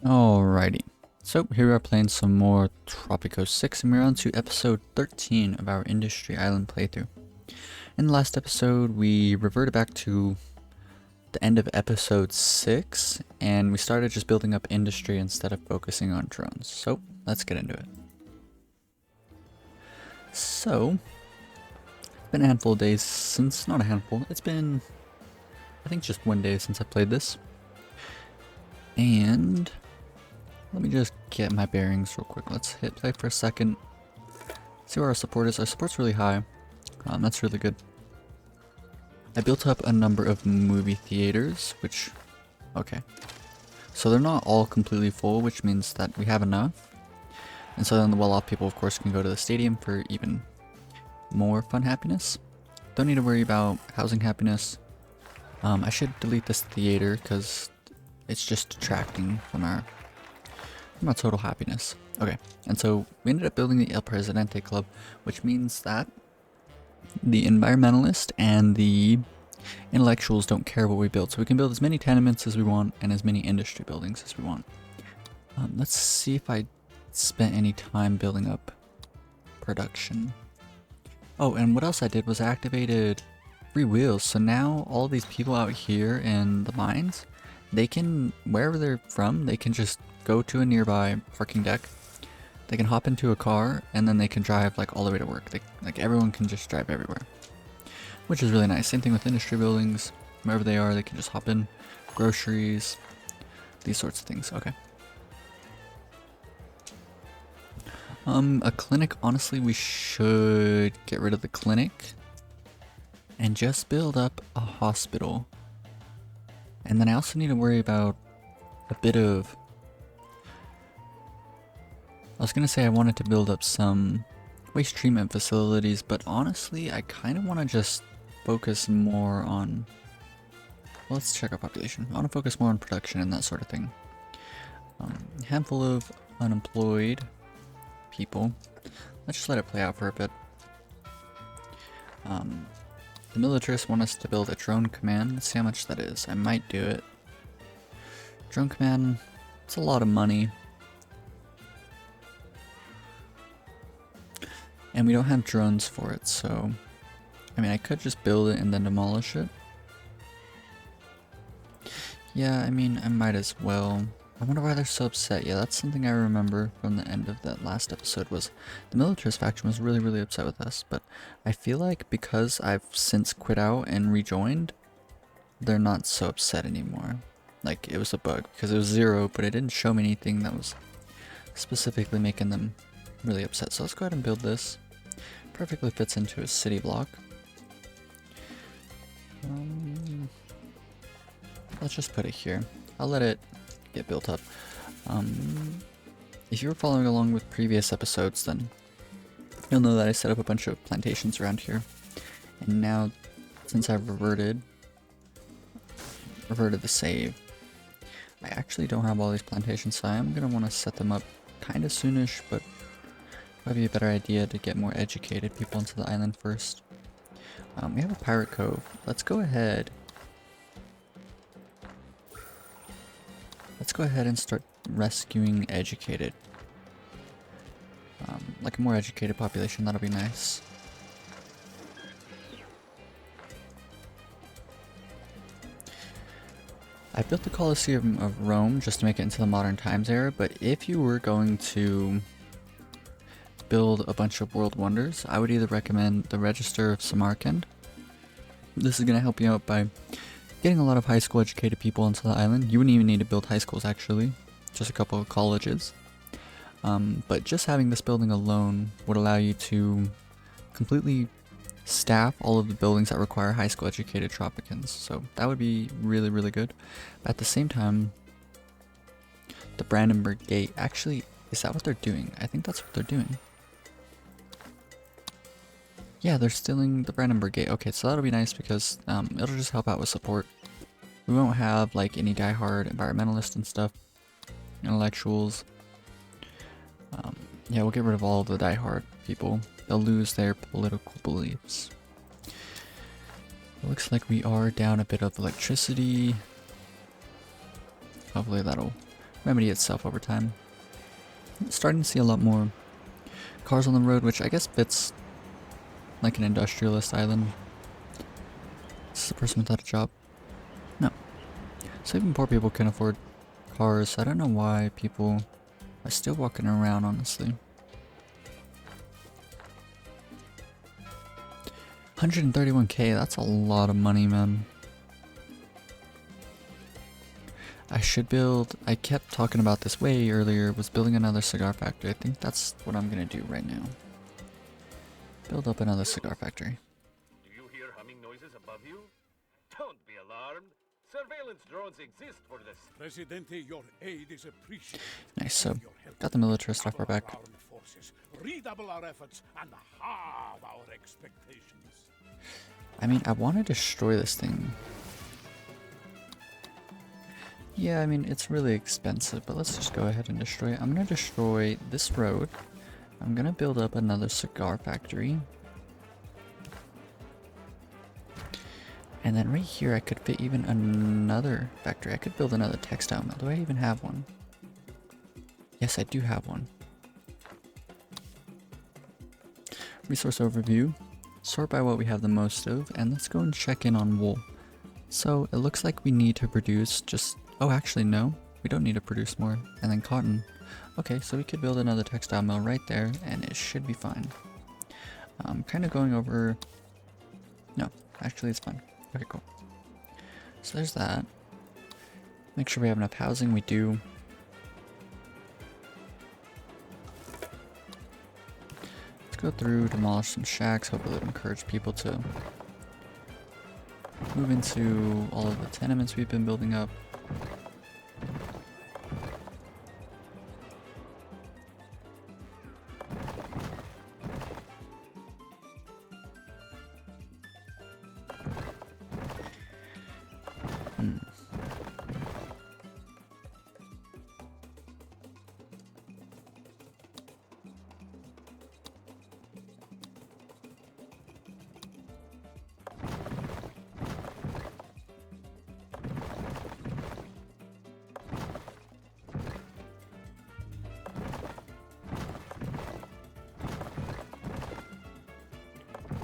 Alrighty, so here we are playing some more Tropico 6 and we're on to episode 13 of our Industry Island playthrough. In the last episode we reverted back to the end of episode 6 and we started just building up industry instead of focusing on drones. So let's get into it. So, it's been a handful of days since, not a handful, it's been I think just one day since I played this. And let me just get my bearings real quick. Let's hit play for a second. See where our support is. Our support's really high. That's really good. I built up a number of movie theaters, which... okay. So they're not all completely full, which means that we have enough. And so then the well-off people, of course, can go to the stadium for even more fun happiness. Don't need to worry about housing happiness. I should delete this theater, because it's just detracting from our total happiness. Okay, and so we ended up building the El Presidente Club, which means that the environmentalist and the intellectuals don't care what we build. So we can build as many tenements as we want and as many industry buildings as we want. Let's see if I spent any time building up production. Oh, and what else I did was I activated free wheels. So now all these people out here in the mines, they can, wherever they're from, they can just go to a nearby parking deck. They can hop into a car and then they can drive like all the way to work. Like everyone can just drive everywhere, which is really nice. Same thing with industry buildings. Wherever they are, they can just hop in. Groceries, these sorts of things. Okay. A clinic. Honestly, we should get rid of the clinic and just build up a hospital. And then I also need to worry about a bit of... I was gonna say I wanted to build up some waste treatment facilities, but honestly, I kind of want to just focus more on... well, let's check our population. I want to focus more on production and that sort of thing. A handful of unemployed people. Let's just let it play out for a bit. The militarists want us to build a drone command. Let's see how much that is. I might do it. Drone command, it's a lot of money. And we don't have drones for it, so... I mean, I could just build it and then demolish it. Yeah, I mean, I might as well. I wonder why they're so upset. Yeah, that's something I remember from the end of that last episode was the militarist faction was really, really upset with us. But I feel like because I've since quit out and rejoined, they're not so upset anymore. Like, it was a bug because it was 0, but it didn't show me anything that was specifically making them really upset. So let's go ahead and build this. Perfectly fits into a city block. Let's just put it here. I'll let it get built up. If you were following along with previous episodes, then you'll know that I set up a bunch of plantations around here. And now, since I've reverted the save, I actually don't have all these plantations, so I am going to want to set them up kind of soonish, but probably a better idea to get more educated people into the island first. We have a pirate cove. Let's go ahead. Let's go ahead and start rescuing educated. Like a more educated population, that'll be nice. I built the Colosseum of Rome just to make it into the modern times era, but if you were going to build a bunch of world wonders, I would either recommend the Register of Samarkand. This is going to help you out by getting a lot of high school educated people into the island. You wouldn't even need to build high schools actually, just a couple of colleges. But just having this building alone would allow you to completely staff all of the buildings that require high school educated Tropicans. So that would be really, really good. At the same time, the Brandenburg Gate, actually, is that what they're doing? I think that's what they're doing. Yeah, they're stealing the Brandenburg Gate. Okay, so that'll be nice because it'll just help out with support. We won't have like any diehard environmentalists and stuff. Intellectuals. Yeah, we'll get rid of all of the diehard people. They'll lose their political beliefs. It looks like we are down a bit of electricity. Hopefully that'll remedy itself over time. Starting to see a lot more cars on the road, which I guess fits like an industrialist island. This is a person without a job. No. So even poor people can afford cars. I don't know why people are still walking around, honestly. 131k, that's a lot of money, man. I should build, I kept talking about this way earlier, was building another cigar factory. I think that's what I'm gonna do right now. Build up another cigar factory. Do you hear humming noises above you? Don't be alarmed. Surveillance drones exist for this. Presidente, your aid is appreciated. Nice, so got the militarist off our back. Redouble our efforts and halve our expectations. I mean, I want to destroy this thing. Yeah, I mean, it's really expensive, but let's just go ahead and destroy it. I'm going to destroy this road. I'm going to build up another cigar factory. And then right here, I could fit even another factory. I could build another textile mill. Do I even have one? Yes, I do have one. Resource overview. Sort by what we have the most of, and let's go and check in on wool. So it looks like we need to produce just... Oh, actually, no. We don't need to produce more. And then cotton. Okay, so we could build another textile mill right there, and it should be fine. I'm kind of going over... No, actually, it's fine. Okay, cool. So there's that. Make sure we have enough housing. We do. Let's go through, demolish some shacks. Hopefully it'll encourage people to move into all of the tenements we've been building up.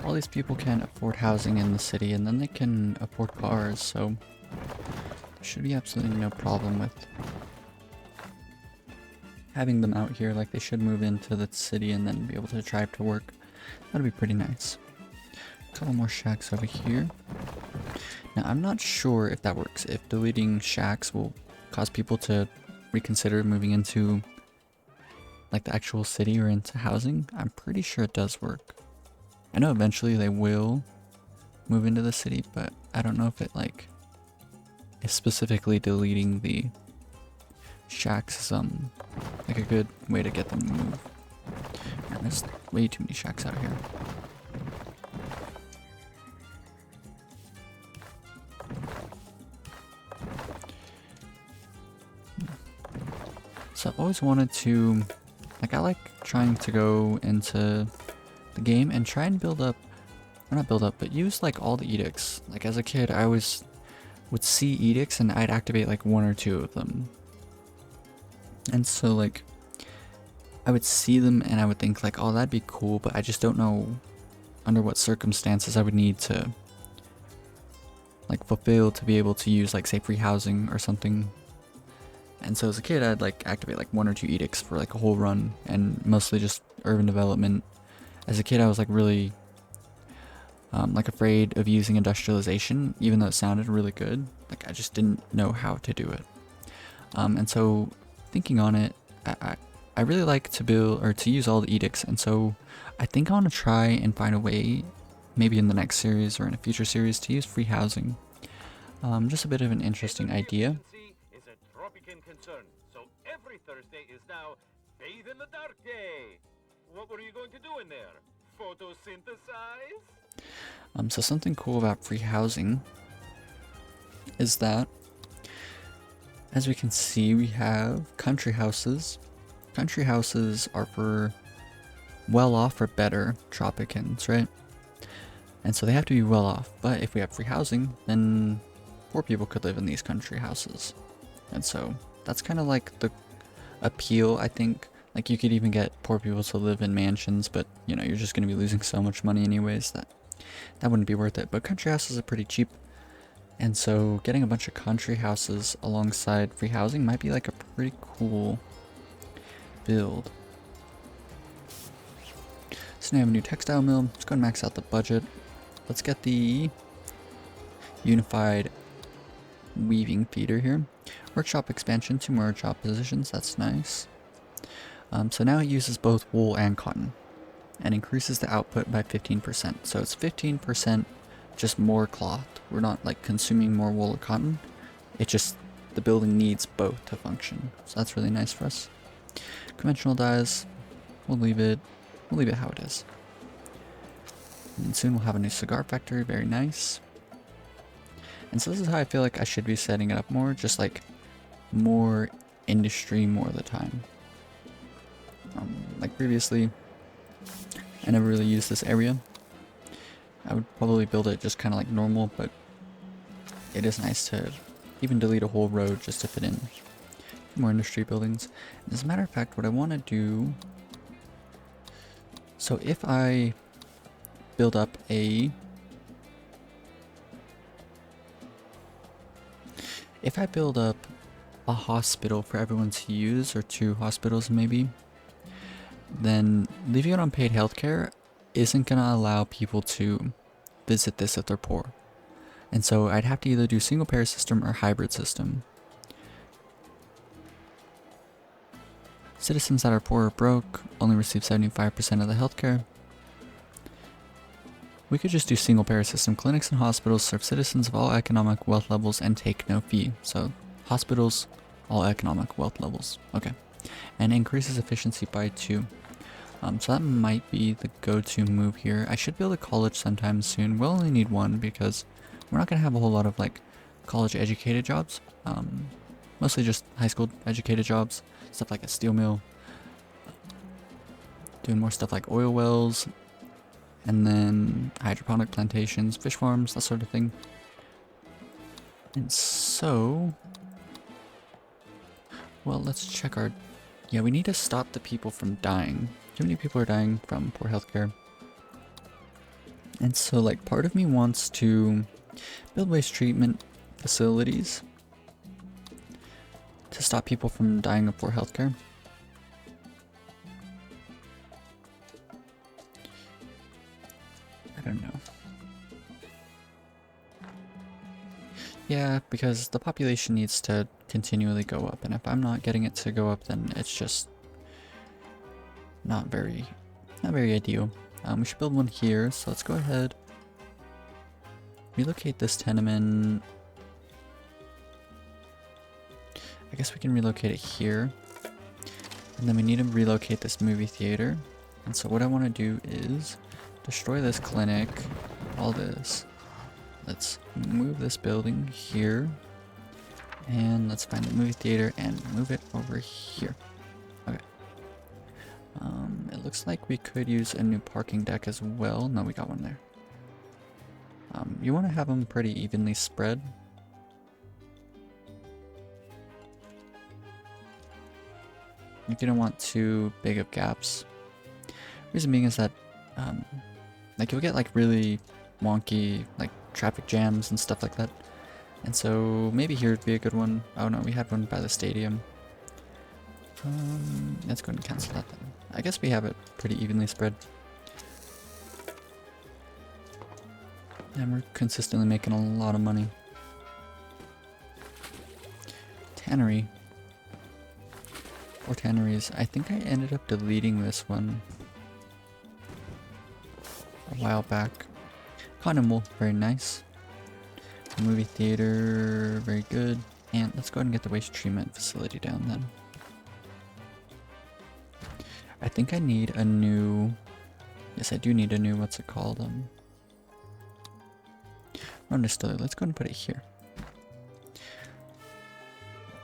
All these people can't afford housing in the city, and then they can afford cars, so there should be absolutely no problem with having them out here. Like, they should move into the city and then be able to drive to work. That'd be pretty nice. A couple more shacks over here. Now, I'm not sure if that works. If deleting shacks will cause people to reconsider moving into like the actual city or into housing. I'm pretty sure it does work. I know eventually they will move into the city, but I don't know if it like is specifically deleting the shacks like a good way to get them to move. Man, there's way too many shacks out here. So I've always wanted to, like, I like trying to go into the game and try and build up, or not build up, but use like all the edicts. Like as a kid, I always would see edicts and I'd activate like one or two of them. And so like, I would see them and I would think like, oh, that'd be cool, but I just don't know under what circumstances I would need to like fulfill to be able to use like say free housing or something. And so as a kid, I'd like activate like one or two edicts for like a whole run, and mostly just urban development. As a kid, I was like really like afraid of using industrialization, even though it sounded really good. Like I just didn't know how to do it. And so thinking on it, I really like to build or to use all the edicts. And so I think I want to try and find a way, maybe in the next series or in a future series, to use free housing. Just a bit of an interesting idea. Is a Tropican concern, so every Thursday is now Bathe in the Dark Day. What were you going to do in there? Photosynthesize? So something cool about free housing is that, as we can see, we have country houses. Country houses are for well-off or better Tropicans, right? And so they have to be well-off. But if we have free housing, then poor people could live in these country houses. And so that's kind of like the appeal, I think. Like, you could even get poor people to live in mansions, but, you know, you're just going to be losing so much money anyways that wouldn't be worth it. But country houses are pretty cheap. And so getting a bunch of country houses alongside free housing might be like a pretty cool build. So now we have a new textile mill. Let's go and max out the budget. Let's get the unified weaving feeder here. Workshop expansion, 2 more job positions. That's nice. So now it uses both wool and cotton and increases the output by 15%. So it's 15% just more cloth. We're not like consuming more wool or cotton. It just, the building needs both to function. So that's really nice for us. Conventional dyes, we'll leave it how it is. And soon we'll have a new cigar factory, very nice. And so this is how I feel like I should be setting it up more, just like more industry more of the time. Like previously, I never really used this area. I would probably build it just kind of like normal, but it is nice to even delete a whole road just to fit in more industry buildings. And as a matter of fact, what I want to do, so if I build up a hospital for everyone to use, or 2 hospitals maybe, then leaving it on paid healthcare isn't going to allow people to visit this if they're poor. And so I'd have to either do single payer system or hybrid system. Citizens that are poor or broke only receive 75% of the healthcare. We could just do single payer system. Clinics and hospitals serve citizens of all economic wealth levels and take no fee. So hospitals, all economic wealth levels. Okay. And increases efficiency by 2. So that might be the go-to move here. I should build a college sometime soon. We'll only need 1 because we're not going to have a whole lot of like college educated jobs. Mostly just high school educated jobs. Stuff like a steel mill. Doing more stuff like oil wells. And then hydroponic plantations, fish farms, that sort of thing. And so, well, let's check our, yeah, we need to stop the people from dying. Too many people are dying from poor healthcare. And so, like, part of me wants to build waste treatment facilities to stop people from dying of poor healthcare. I don't know. Yeah, because the population needs to continually go up, and if I'm not getting it to go up, then it's just not very ideal. We should build one here, so let's go ahead. Relocate this tenement. I guess we can relocate it here. And then we need to relocate this movie theater. And so what I want to do is destroy this clinic, all this. Let's move this building here. And let's find the movie theater and move it over here. Okay. It looks like we could use a new parking deck as well. No, we got one there. You want to have them pretty evenly spread. If you don't want too big of gaps. Reason being is that, like, you'll get like really wonky like traffic jams and stuff like that. And so maybe here would be a good one. Oh no, we had one by the stadium. Let's go ahead and cancel that then. I guess we have it pretty evenly spread. And we're consistently making a lot of money. Tannery. Or tanneries. I think I ended up deleting this one a while back. Cotton wool, very nice. Movie theater, very good. And let's go ahead and get the waste treatment facility down then. I think I need a new, yes I do need a new, what's it called? Run distillery, let's go ahead and put it here.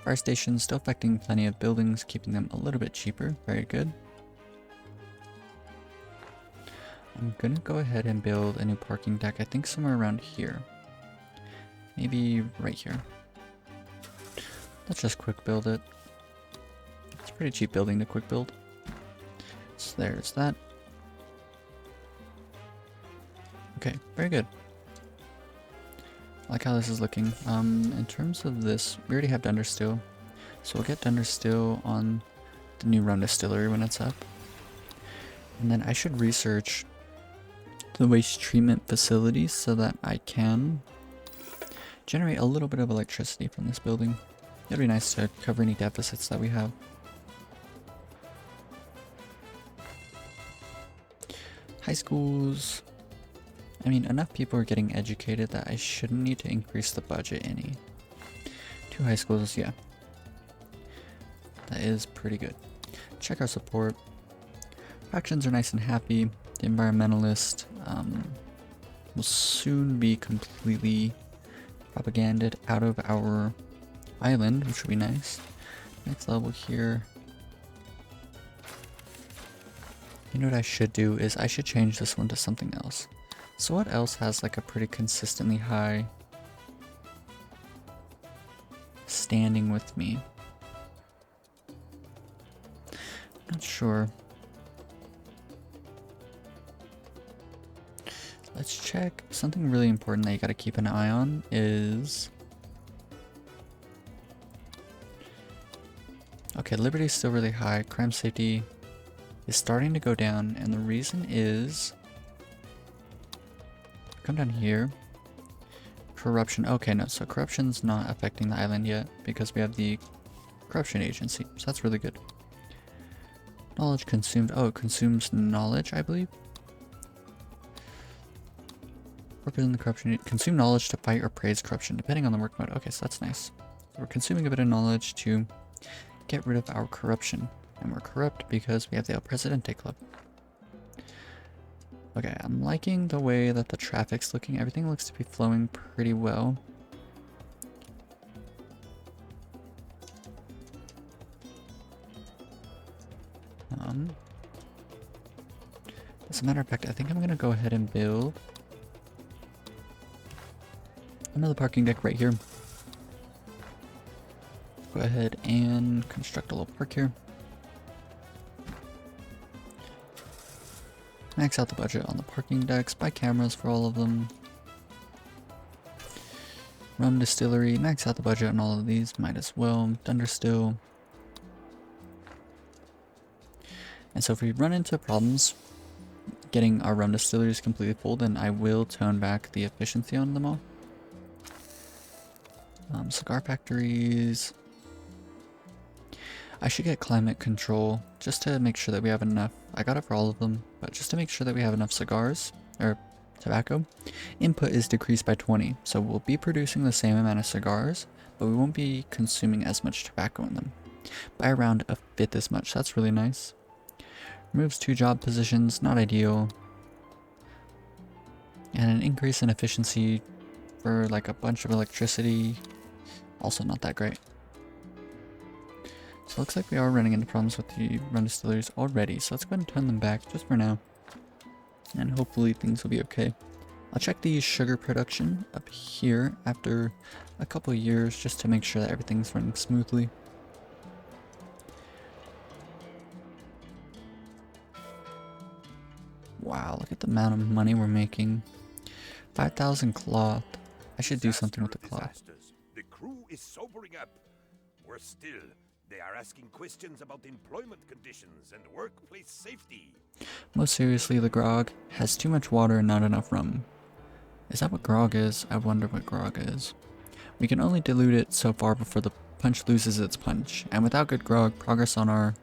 Fire station, still affecting plenty of buildings, keeping them a little bit cheaper, very good. I'm gonna go ahead and build a new parking deck, I think somewhere around here. Maybe right here. Let's just quick build it. It's pretty cheap building to quick build. So there's that. Okay, very good. I like how this is looking. In terms of this, we already have Dunder Still. So we'll get Dunder Still on the new rum distillery when it's up. And then I should research the waste treatment facilities so that I can generate a little bit of electricity from this building. It'd be nice to cover any deficits that we have. High schools. I mean, enough people are getting educated that I shouldn't need to increase the budget any. 2 high schools, yeah. That is pretty good. Check our support. Factions are nice and happy. The environmentalist will soon be completely propaganded out of our island, which would be nice. Next level here. You know what I should do is I should change this one to something else. So what else has like a pretty consistently high standing with me? Not sure. Let's check. Something really important that you gotta keep an eye on is... Okay, liberty is still really high. Crime safety is starting to go down, and the reason is... Come down here. Corruption. Okay, no, so corruption's not affecting the island yet because we have the corruption agency, so that's really good. Knowledge consumed. Oh, it consumes knowledge, I believe. Represent the corruption. Consume knowledge to fight or praise corruption, depending on the work mode. Okay, so that's nice. So we're consuming a bit of knowledge to get rid of our corruption. And we're corrupt because we have the El Presidente Club. Okay, I'm liking the way that the traffic's looking. Everything looks to be flowing pretty well. As a matter of fact, I think I'm gonna go ahead and build another parking deck right here. Go ahead and construct a little park here. Max out the budget on the parking decks, buy cameras for all of them. Rum distillery, max out the budget on all of these, might as well. Thunder Still. And so if we run into problems getting our rum distilleries completely full, then I will tone back the efficiency on them all. Cigar factories. I should get climate control just to make sure that we have enough. I got it for all of them, but just to make sure that we have enough cigars or tobacco. Input is decreased by 20, so we'll be producing the same amount of cigars, but we won't be consuming as much tobacco in them. By around 1/5 as much. That's really nice. Removes 2 job positions, not ideal. And an increase in efficiency for like a bunch of electricity. Also not that great. So it looks like we are running into problems with the rum distilleries already, so let's go ahead and turn them back just for now. And hopefully things will be okay. I'll check the sugar production up here after a couple of years just to make sure that everything's running smoothly. Wow, look at the amount of money we're making. 5,000 cloth. I should do something with the cloth. The crew is sobering up. Worse still, they are asking questions about employment conditions and workplace safety. Most seriously, the grog has too much water and not enough rum. Is that what grog is? I wonder what grog is. We can only dilute it so far before the punch loses its punch, and without good grog, progress on our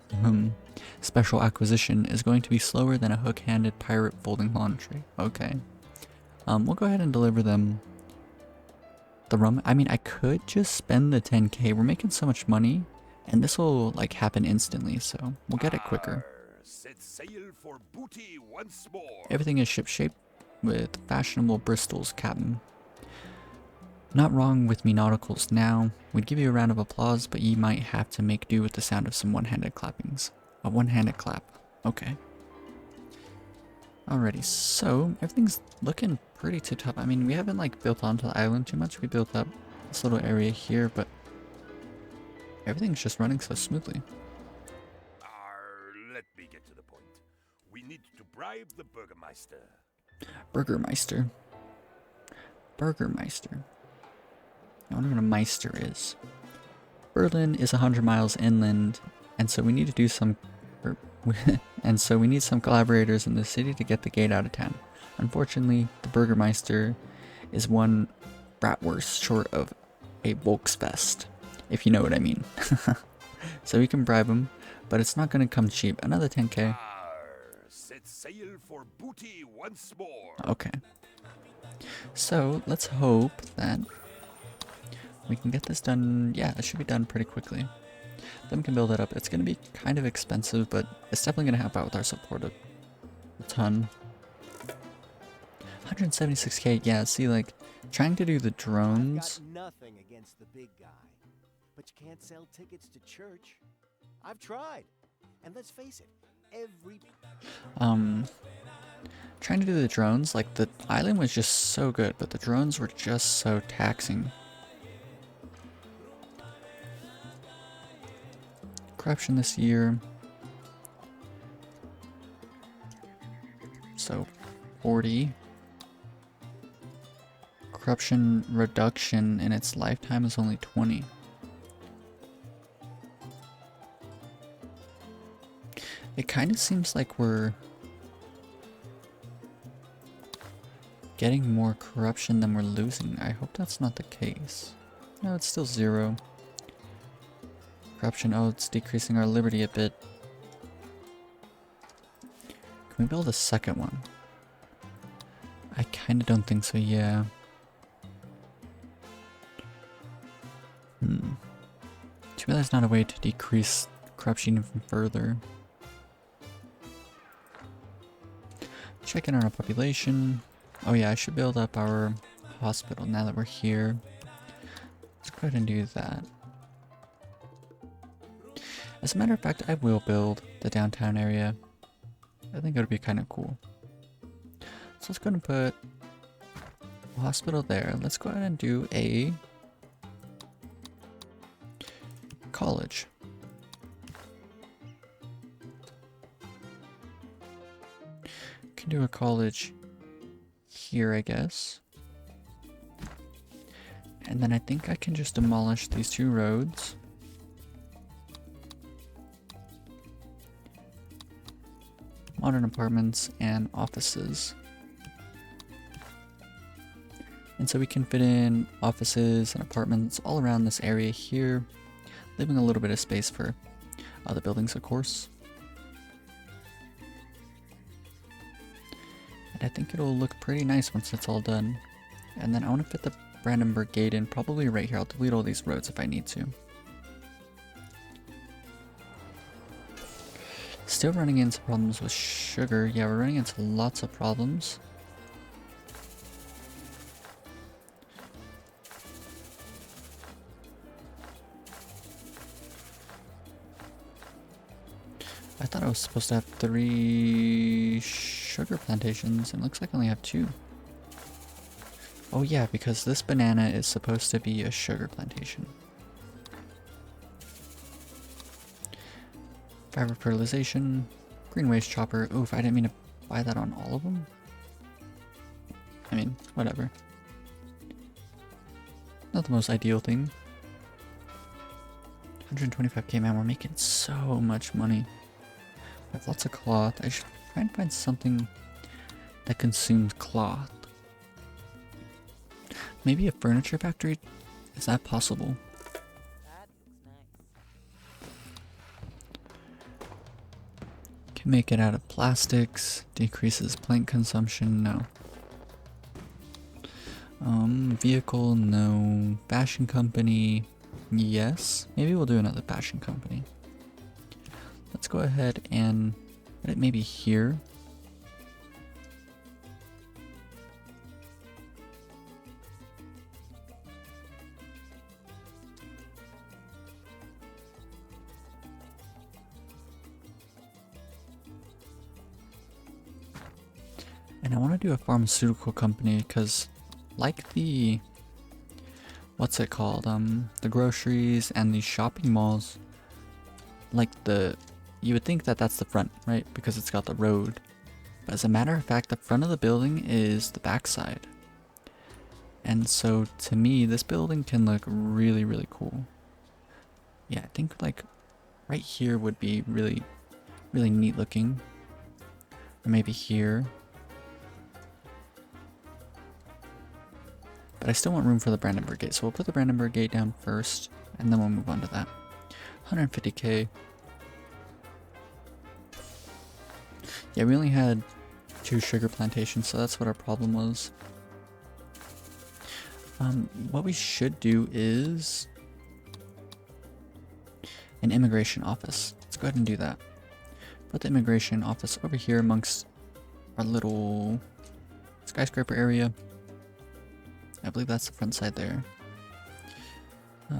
special acquisition is going to be slower than a hook-handed pirate folding laundry. Okay. We'll go ahead and deliver them the rum. I mean, I could just spend the 10k. We're making so much money, and this will like happen instantly, so we'll get it quicker. Set sail for booty once more. Everything is ship-shape with fashionable Bristol's, Captain. Not wrong with me nauticals now. We'd give you a round of applause, but you might have to make do with the sound of some one-handed clappings. A one-handed clap. Okay. Alrighty, so everything's looking pretty tip-top. I mean, we haven't like built onto the island too much. We built up this little area here, but Everything's just running so smoothly. Let me get to the point. We need to bribe the Burgermeister. Burgermeister. Burgermeister. I wonder what a Meister is. Berlin is 100 miles inland, and so we need to do some... and so we need some collaborators in the city to get the gate out of town. Unfortunately, the Burgermeister is one bratwurst short of a Volksfest, if you know what I mean. So we can bribe him, but it's not going to come cheap. Another 10k. Set sail for booty once more. Okay. So let's hope that we can get this done. Yeah, it should be done pretty quickly. Then we can build it up. It's going to be kind of expensive, but it's definitely going to help out with our support a ton. 176k, yeah, see, like, trying to do the drones. I've got nothing against the big guy, but you can't sell tickets to church. I've tried, and let's face it, every... Trying to do the drones, like, the island was just so good, but the drones were just so taxing. Corruption this year. So, 40. Corruption reduction in its lifetime is only 20. It kind of seems like we're getting more corruption than we're losing. I hope that's not the case. No, it's still 0. Corruption, oh, it's decreasing our liberty a bit. Can we build a second one? I kind of don't think so, yeah. Too bad there's not a way to decrease corruption even further. Check in on our population. Oh yeah, I should build up our hospital now that we're here. Let's go ahead and do that. As a matter of fact, I will build the downtown area. I think it would be kind of cool. So let's go ahead and put a hospital there. Let's go ahead and do a college. Can do a college here, I guess. And then I think I can just demolish these 2 roads. Modern apartments and offices. And so we can fit in offices and apartments all around this area here, leaving a little bit of space for other buildings, of course. And I think it'll look pretty nice once it's all done. And then I want to fit the Brandenburg Gate in, probably right here. I'll delete all these roads if I need to. Still running into problems with sugar. Yeah, we're running into lots of problems. I thought I was supposed to have 3 sugar plantations, and it looks like I only have 2. Oh yeah, because this banana is supposed to be a sugar plantation. Fiber fertilization, green waste chopper. Oof, I didn't mean to buy that on all of them. I mean, whatever. Not the most ideal thing. 125k, man, we're making so much money. I have lots of cloth. I should try and find something that consumes cloth. Maybe a furniture factory? Is that possible? That looks nice. Can make it out of plastics. Decreases plant consumption. No. Vehicle, no. Fashion company, yes. Maybe we'll do another fashion company. Let's go ahead and put it maybe here. And I want to do a pharmaceutical company because like the what's it called? The groceries and the shopping malls. Like you would think that that's the front, right? Because it's got the road. But as a matter of fact, the front of the building is the backside. And so to me, this building can look really, really cool. Yeah, I think like right here would be really, really neat looking. Or maybe here. But I still want room for the Brandenburg Gate, so we'll put the Brandenburg Gate down first, and then we'll move on to that. 150k. Yeah, we only had 2 sugar plantations, so that's what our problem was. What we should do is an immigration office. Let's go ahead and do that. Put the immigration office over here amongst our little skyscraper area. I believe that's the front side there.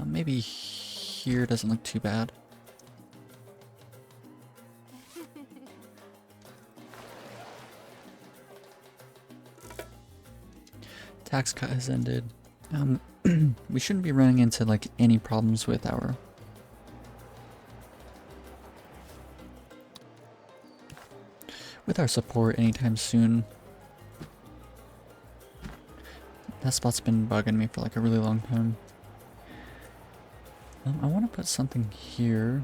Maybe here doesn't look too bad. Tax cut has ended. We shouldn't be running into like any problems with our support anytime soon. That spot's been bugging me for like a really long time. I want to put something here.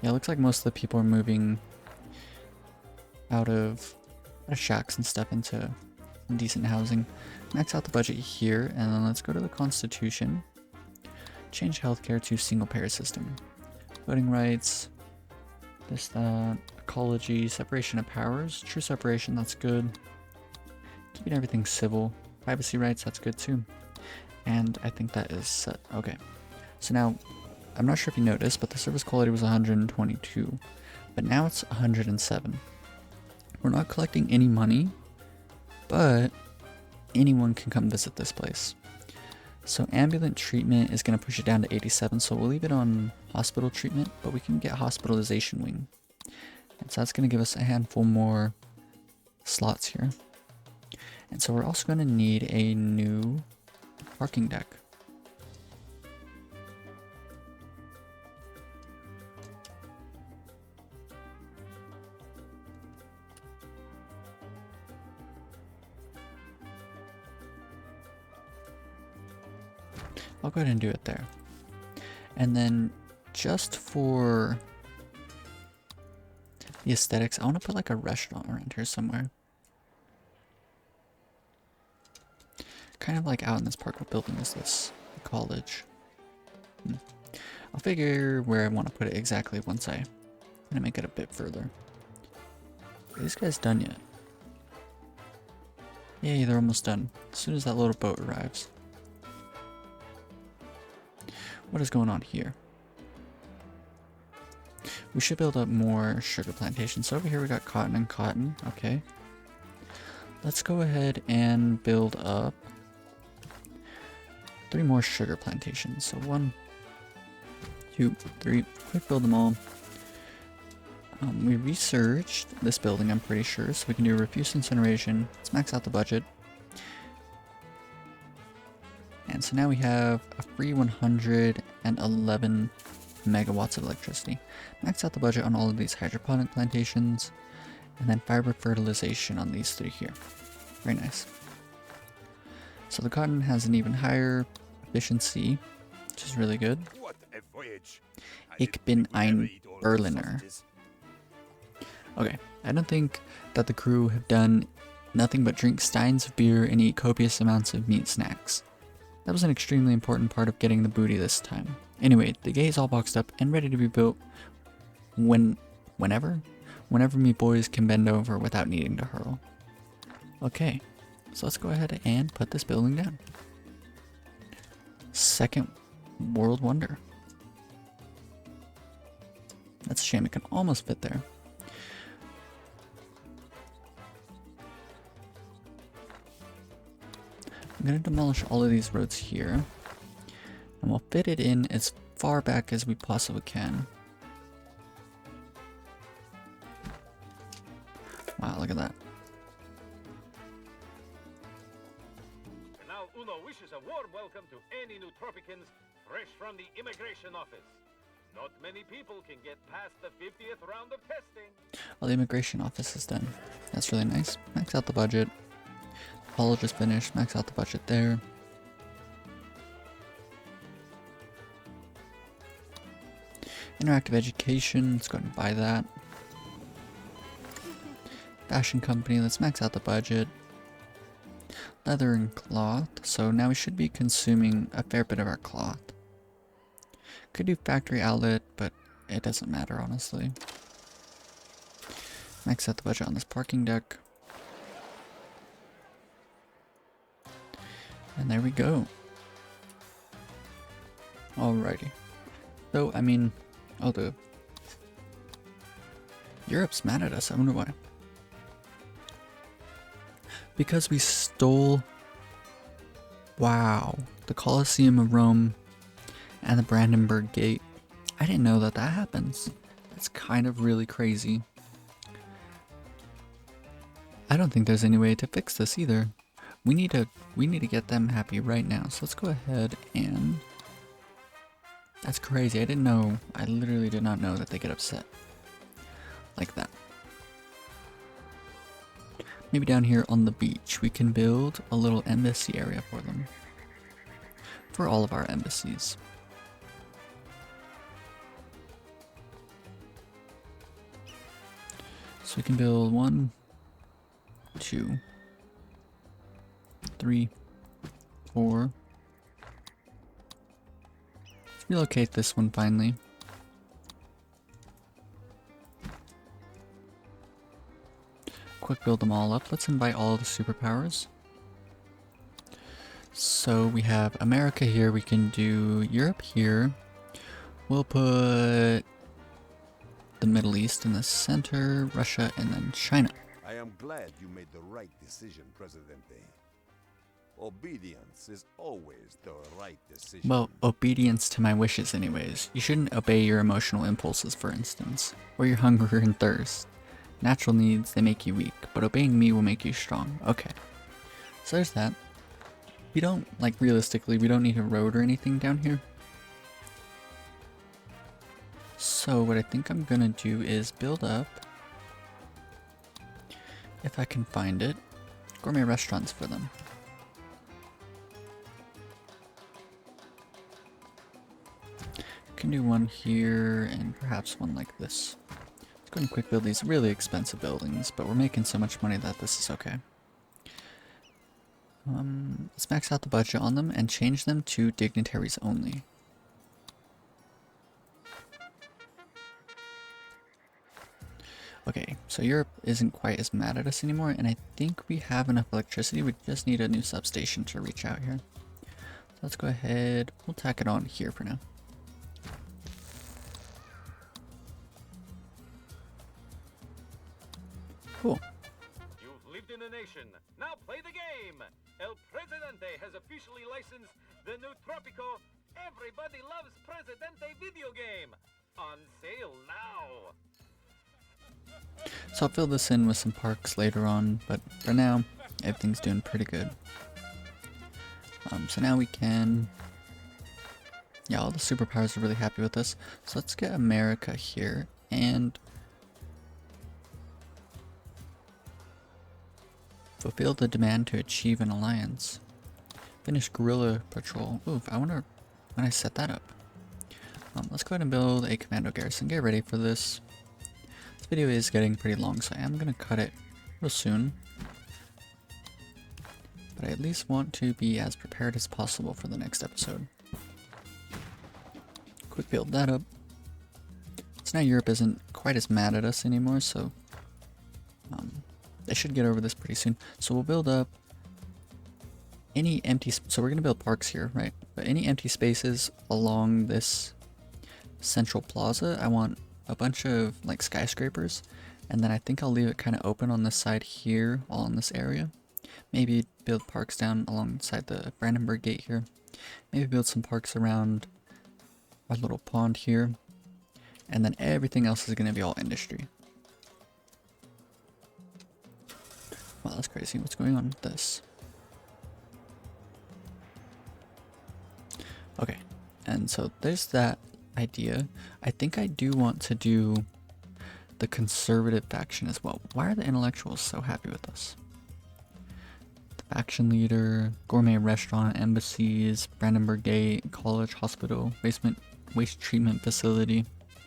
Yeah, it looks like most of the people are moving out of shacks and stuff into decent housing. Max out the budget here, and then let's go to the Constitution. Change healthcare to single payer system. Voting rights. This, that. Ecology. Separation of powers. True separation, that's good. Keeping everything civil. Privacy rights, that's good too. And I think that is set. Okay. So now, I'm not sure if you noticed, but the service quality was 122. But now it's 107. We're not collecting any money, but anyone can come visit this place. So ambulant treatment is going to push it down to 87, so we'll leave it on hospital treatment, but we can get hospitalization wing. And so that's going to give us a handful more slots here. And so we're also going to need a new parking deck. I'll go ahead and do it there. And then just for the aesthetics, I want to put like a restaurant around here somewhere. Kind of like out in this park. What building is this? The college. I'll figure where I want to put it exactly once I'm gonna make it a bit further. Are these guys done yet? Yay, they're almost done. As soon as that little boat arrives. What is going on here? We should build up more sugar plantations. So over here we got cotton and cotton. Okay. Let's go ahead and build up 3 more sugar plantations. So 1, 2, 3. Quick build them all. We researched this building, I'm pretty sure, so we can do refuse incineration. Let's max out the budget. And so now we have a free 111 megawatts of electricity. Max out the budget on all of these hydroponic plantations, and then fiber fertilization on these 3 here. Very nice. So the cotton has an even higher efficiency, which is really good. What a voyage. Ich bin ein Berliner. Okay, I don't think that the crew have done nothing but drink steins of beer and eat copious amounts of meat snacks. That was an extremely important part of getting the booty this time. Anyway, the gate is all boxed up and ready to be built whenever me boys can bend over without needing to hurl. Okay, so let's go ahead and put this building down. Second world wonder. That's a shame, it can almost fit there. I'm going to demolish all of these roads here, and we'll fit it in as far back as we possibly can. Wow, look at that. welcome to any new Tropicans fresh from the immigration office. Not many people can get past the 50th round of testing. Well, the immigration office is done. That's really nice. Max out the budget. College is finished. Max out the budget there. Interactive education. Let's go ahead and buy that. Fashion company. Let's max out the budget. Leather and cloth. So now we should be consuming a fair bit of our cloth. Could do factory outlet, but it doesn't matter, honestly. Max out the budget on this parking deck. And there we go. Alrighty. So, I mean, although Europe's mad at us, I wonder why. Because we stole, wow, the Colosseum of Rome and the Brandenburg Gate. I didn't know that that happens. That's kind of really crazy. I don't think there's any way to fix this either. We need to get them happy right now. So let's go ahead and, that's crazy. I didn't know. I literally did not know that they get upset like that. Maybe down here on the beach we can build a little embassy area for them. For all of our embassies. So we can build 1, 2, 3, 4. Let's relocate this one finally. Quick build them all up. Let's invite all of the superpowers. So we have America here. We can do Europe here. We'll put the Middle East in the center, Russia, and then China. I am glad you made the right decision, Presidente. Obedience is always the right decision. Well, obedience to my wishes anyways. You shouldn't obey your emotional impulses, for instance, or your hunger and thirst. Natural needs, they make you weak, but obeying me will make you strong. Okay. So there's that. We don't, like, realistically, we don't need a road or anything down here. So what I think I'm gonna do is build up, if I can find it, gourmet restaurants for them. Can do one here and perhaps one like this. Let's go ahead and quick build these really expensive buildings, but we're making so much money that this is okay. Let's max out the budget on them and change them to dignitaries only. Okay, so Europe isn't quite as mad at us anymore, and I think we have enough electricity. We just need a new substation to reach out here. So let's go ahead, we'll tack it on here for now. Cool. You've lived in a nation. Now play the game. El Presidente has officially licensed the new Tropico Everybody Loves Presidente video game. On sale now. So I'll fill this in with some parks later on, but for now, everything's doing pretty good. So now we can, yeah, all the superpowers are really happy with us. So let's get America here and fulfill the demand to achieve an alliance. Finish guerrilla patrol. Ooh, I wonder when I set that up. Let's go ahead and build a commando garrison. Get ready for this. This video is getting pretty long, so I am going to cut it real soon. But I at least want to be as prepared as possible for the next episode. Quick build that up. So now Europe isn't quite as mad at us anymore, so they should get over this pretty soon. So we'll build up any empty, so we're going to build parks here, right? But any empty spaces along this central plaza, I want a bunch of like skyscrapers, and then I think I'll leave it kind of open on this side here, all in this area. Maybe build parks down alongside the Brandenburg Gate here. Maybe build some parks around our little pond here. And then everything else is going to be all industry. Wow, that's crazy. What's going on with this? And so there's that idea. I think I do want to do the conservative faction as well. Why are the intellectuals so happy with us? The faction leader, gourmet restaurant, embassies, Brandenburg Gate, college, hospital, waste treatment facility.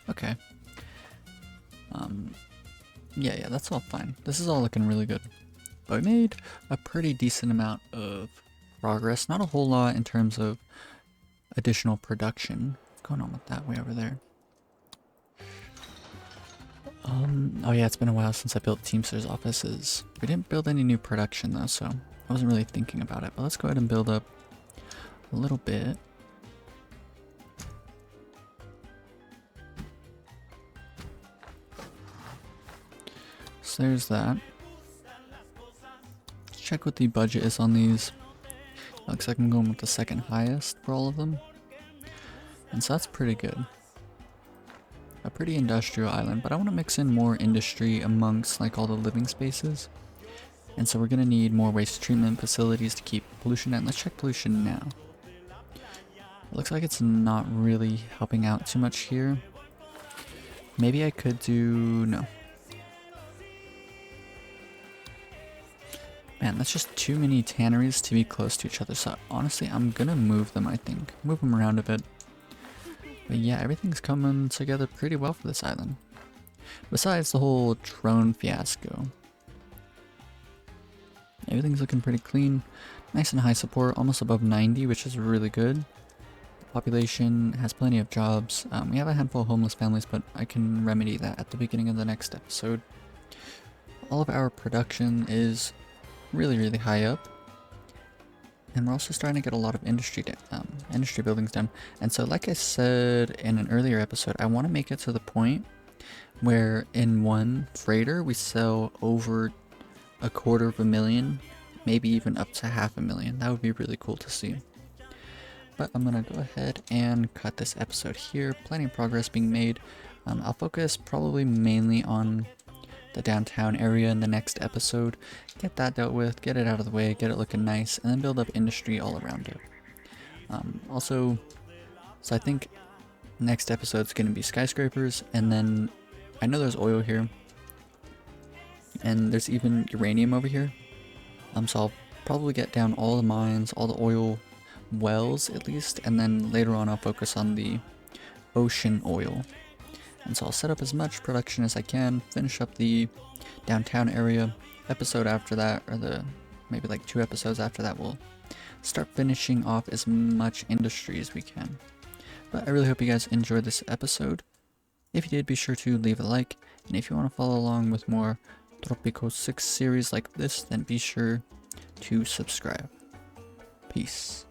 Okay. Yeah, that's all fine. This is all looking really good. But we made a pretty decent amount of progress. Not a whole lot in terms of additional production. What's going on with that way over there? Oh yeah, it's been a while since I built Teamsters offices. We didn't build any new production though, so I wasn't really thinking about it. But let's go ahead and build up a little bit. So there's that. Let's check what the budget is on these. Looks like I'm going with the second highest for all of them. And so that's pretty good. A pretty industrial island, but I want to mix in more industry amongst like all the living spaces. And so we're going to need more waste treatment facilities to keep pollution down. Let's check pollution now. It looks like it's not really helping out too much here. Maybe I could do... no. Man, that's just too many tanneries to be close to each other. So honestly, I'm gonna move them, I think. Move them around a bit. But yeah, everything's coming together pretty well for this island. Besides the whole drone fiasco. Everything's looking pretty clean. Nice and high support, almost above 90, which is really good. The population has plenty of jobs. We have a handful of homeless families, but I can remedy that at the beginning of the next episode. All of our production is really high up, and we're also starting to get a lot of industry buildings done. And so like I said in an earlier episode, I want to make it to the point where in one freighter we sell over 250,000, maybe even up to 500,000. That would be really cool to see. But I'm gonna go ahead and cut this episode here. Plenty of progress being made. I'll focus probably mainly on the downtown area in the next episode, get that dealt with, get it out of the way, get it looking nice, and then build up industry all around it. So I think next episode's going to be skyscrapers, and then I know there's oil here, and there's even uranium over here, so I'll probably get down all the mines, all the oil wells at least, and then later on I'll focus on the ocean oil. And so I'll set up as much production as I can, finish up the downtown area. Episode after that, or maybe like 2 episodes after that, we'll start finishing off as much industry as we can. But I really hope you guys enjoyed this episode. If you did, be sure to leave a like. And if you want to follow along with more Tropico 6 series like this, then be sure to subscribe. Peace.